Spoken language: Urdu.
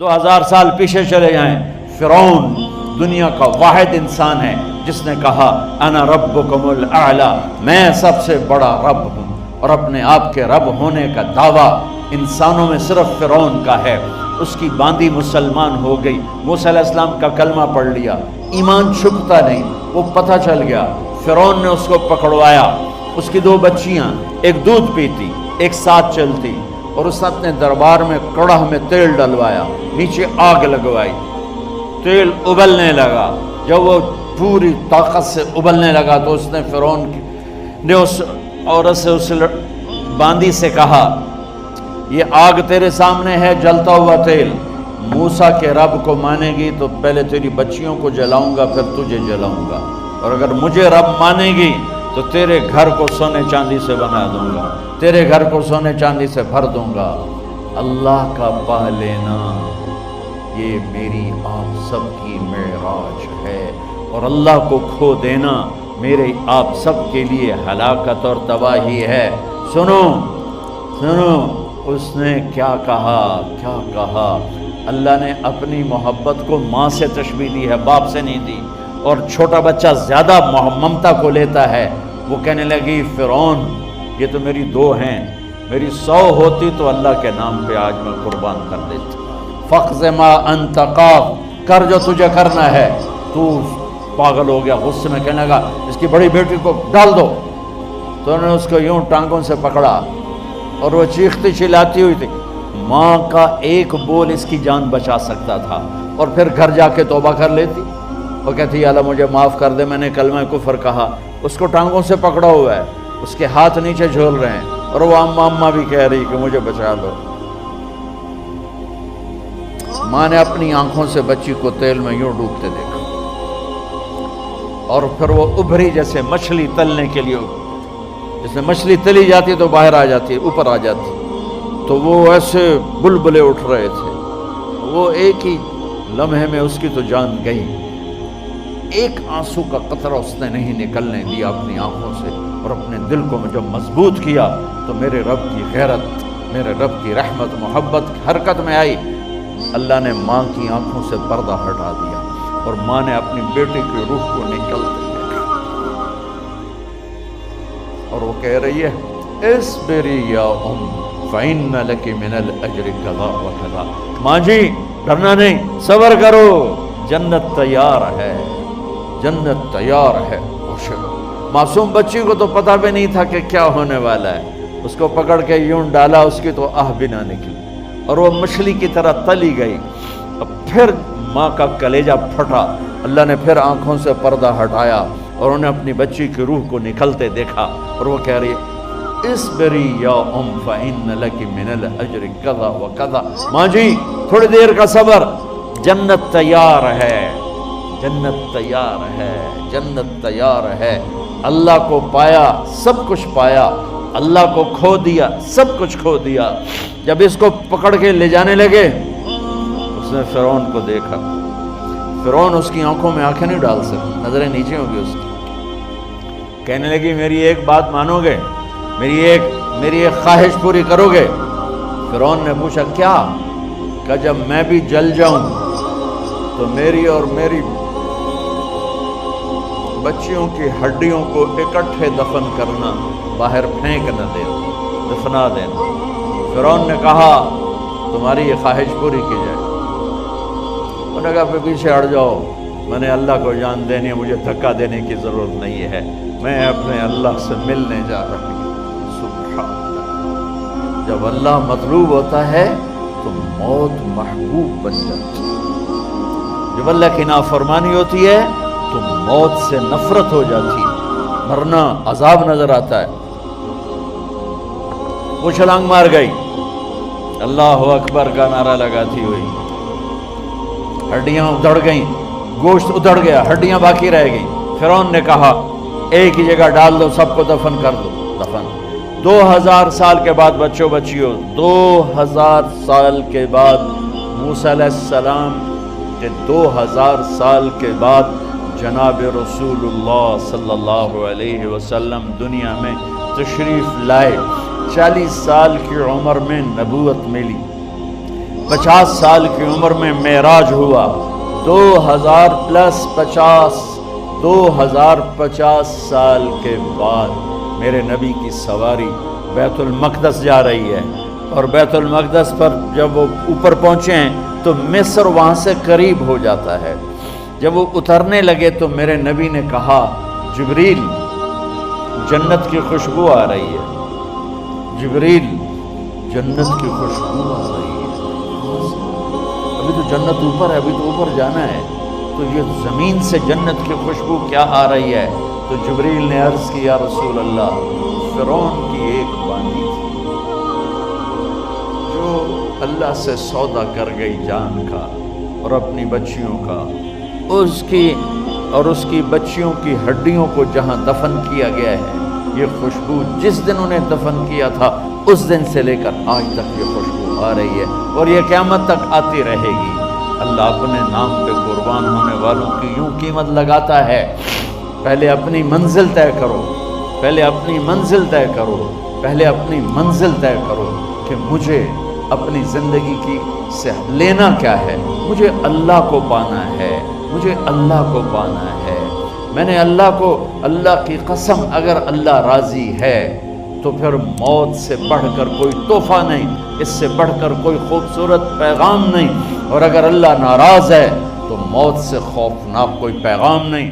2000 سال پیچھے چلے جائیں، فرعون دنیا کا واحد انسان ہے جس نے کہا انا ربکم الاعلی، میں سب سے بڑا رب ہوں، اور اپنے آپ کے رب ہونے کا دعویٰ انسانوں میں صرف فرعون کا ہے۔ اس کی باندی مسلمان ہو گئی، موسیٰ علیہ السلام کا کلمہ پڑھ لیا، ایمان چھپتا نہیں، وہ پتہ چل گیا۔ فرعون نے اس کو پکڑوایا، اس کی 2 بچیاں، ایک دودھ پیتی ایک ساتھ چلتی، اور اس نے اپنے دربار میں کڑاہ میں تیل ڈلوایا، نیچے آگ لگوائی، تیل ابلنے لگا۔ جب وہ پوری طاقت سے ابلنے لگا تو اس نے فرعون نے اس عورت سے، اس باندی سے کہا یہ آگ تیرے سامنے ہے، جلتا ہوا تیل، موسیٰ کے رب کو مانے گی تو پہلے تیری بچیوں کو جلاؤں گا، پھر تجھے جلاؤں گا، اور اگر مجھے رب مانے گی تو تیرے گھر کو سونے چاندی سے بنا دوں گا، تیرے گھر کو سونے چاندی سے بھر دوں گا۔ اللہ کا پا لینا یہ میری آپ سب کی معراج ہے، اور اللہ کو کھو دینا میرے آپ سب کے لیے ہلاکت اور تباہی ہے۔ سنو سنو، اس نے کیا کہا، کیا کہا؟ اللہ نے اپنی محبت کو ماں سے تشبیہ دی ہے، باپ سے نہیں دی، اور چھوٹا بچہ زیادہ ممتا کو لیتا ہے۔ وہ کہنے لگی فرعون یہ تو میری 2 ہیں، میری 100 ہوتی تو اللہ کے نام پہ آج میں قربان کر دیتی۔ فَقْضِ مَا أَنْتَ قَاضٍ، کر جو تجھے کرنا ہے۔ تو پاگل ہو گیا، غصے میں کہنے لگا اس کی بڑی بیٹی کو ڈال دو۔ تو انہوں نے اس کو یوں ٹانگوں سے پکڑا، اور وہ چیختی چلاتی ہوئی تھی۔ ماں کا ایک بول اس کی جان بچا سکتا تھا، اور پھر گھر جا کے توبہ کر لیتی، وہ کہتی اللہ مجھے معاف کر دے، میں نے کلمہ کفر کہا۔ اس کو ٹانگوں سے پکڑا ہوا ہے، اس کے ہاتھ نیچے جھول رہے ہیں، اور وہ اماں بھی کہہ رہی کہ مجھے بچا لو۔ ماں نے اپنی آنکھوں سے بچی کو تیل میں یوں ڈوبتے دیکھا، اور پھر وہ ابھری جیسے مچھلی تلنے کے لیے، جس میں مچھلی تلی جاتی تو باہر آ جاتی ہے، اوپر آ جاتی، تو وہ ایسے بلبلے اٹھ رہے تھے۔ وہ ایک ہی لمحے میں اس کی تو جان گئی، ایک آنسو کا قطرہ اس نے نہیں نکلنے دیا اپنی آنکھوں سے، اور اپنے دل کو جب مضبوط کیا تو میرے رب کی غیرت، میرے رب کی رحمت محبت حرکت میں آئی۔ اللہ نے ماں کی آنکھوں سے پردہ ہٹا دیا، اور ماں نے اپنی بیٹی کی روح کو نکلتے دیکھا، اور وہ کہہ رہی ہے اصبری یا ام فإن لک من الأجر کذا وکذا، ماں جی ڈرنا نہیں، صبر کرو، جنت تیار ہے، جنت تیار ہے۔ معصوم بچی کو تو پتہ بھی نہیں تھا کہ کیا ہونے والا ہے، اس کو پکڑ کے یوں ڈالا، اس کی تو آہ بھی نہ نکلی، اور وہ مچھلی کی طرح تلی گئی۔ اب پھر ماں کا کلیجہ پھٹا، اللہ نے پھر آنکھوں سے پردہ ہٹایا، اور انہیں اپنی بچی کی روح کو نکلتے دیکھا، اور وہ کہہ رہی ہے اصبری یا ام فإن لک من الأجر کذا وکذا، ماں جی تھوڑی دیر کا صبر، جنت تیار ہے، جنت تیار ہے، جنت تیار ہے۔ اللہ کو پایا سب کچھ پایا، اللہ کو کھو دیا سب کچھ کھو دیا۔ جب اس کو پکڑ کے لے جانے لگے، اس نے فرعون کو دیکھا، فرعون اس کی آنکھوں میں آنکھیں نہیں ڈال سکتا، نظریں نیچے ہوگی اس کی۔ کہنے لگی میری ایک بات مانو گے، میری ایک خواہش پوری کرو گے؟ فرعون نے پوچھا کیا؟ کہ جب میں بھی جل جاؤں تو میری اور میری بچیوں کی ہڈیوں کو اکٹھے دفن کرنا، باہر پھینک نہ دینا، دفنا دینا۔ فرعون نے کہا تمہاری یہ خواہش پوری کی جائے۔ انہوں نے کہا پھر پیچھے ہٹ جاؤ، میں نے اللہ کو جان دینی ہے، مجھے دھکا دینے کی ضرورت نہیں ہے، میں اپنے اللہ سے ملنے جا رہا ہوں۔ سبحان اللہ، جب اللہ مطلوب ہوتا ہے تو موت محبوب بن جاتی ہے، جب اللہ کی نافرمانی ہوتی ہے تو موت سے نفرت ہو جاتی ہے، مرنا عذاب نظر آتا ہے۔ وہ چھلانگ مار گئی، اللہ اکبر کا نعرہ لگاتی ہوئی، ہڈیاں ادھڑ گئیں، گوشت ادھڑ گیا، ہڈیاں باقی رہ گئیں۔ فرعون نے کہا ایک ہی جگہ ڈال دو، سب کو دفن کر دو، دفن۔ 2000 سال کے بعد بچوں بچیوں، 2000 سال کے بعد موسیٰ علیہ السلام کے 2000 سال کے بعد جناب رسول اللہ صلی اللہ علیہ وسلم دنیا میں تشریف لائے۔ 40 سال کی عمر میں نبوت ملی، 50 سال کی عمر میں معراج ہوا، 2050 سال کے بعد میرے نبی کی سواری بیت المقدس جا رہی ہے، اور بیت المقدس پر جب وہ اوپر پہنچے ہیں تو مصر وہاں سے قریب ہو جاتا ہے۔ جب وہ اترنے لگے تو میرے نبی نے کہا جبریل جنت کی خوشبو آ رہی ہے، جبریل جنت کی خوشبو آ رہی ہے، ابھی تو جنت اوپر ہے، ابھی تو اوپر جانا ہے، تو یہ زمین سے جنت کی خوشبو کیا آ رہی ہے؟ تو جبریل نے عرض کی یا رسول اللہ فرعون کی ایک باندی تھی جو اللہ سے سودا کر گئی جان کا اور اپنی بچیوں کا، اس کی بچیوں کی ہڈیوں کو جہاں دفن کیا گیا ہے، یہ خوشبو جس دن انہیں دفن کیا تھا اس دن سے لے کر آج تک یہ خوشبو آ رہی ہے اور یہ قیامت تک آتی رہے گی۔ اللہ اپنے نام پہ قربان ہونے والوں کی یوں قیمت لگاتا ہے، پہلے اپنی منزل طے کرو، پہلے اپنی منزل طے کرو، پہلے اپنی منزل طے کرو کہ مجھے اپنی زندگی کی سے لینا کیا ہے، مجھے اللہ کو پانا ہے، مجھے اللہ کو پانا ہے۔ میں نے اللہ کی قسم اگر اللہ راضی ہے تو پھر موت سے بڑھ کر کوئی تحفہ نہیں، اس سے بڑھ کر کوئی خوبصورت پیغام نہیں، اور اگر اللہ ناراض ہے تو موت سے خوفناک کوئی پیغام نہیں۔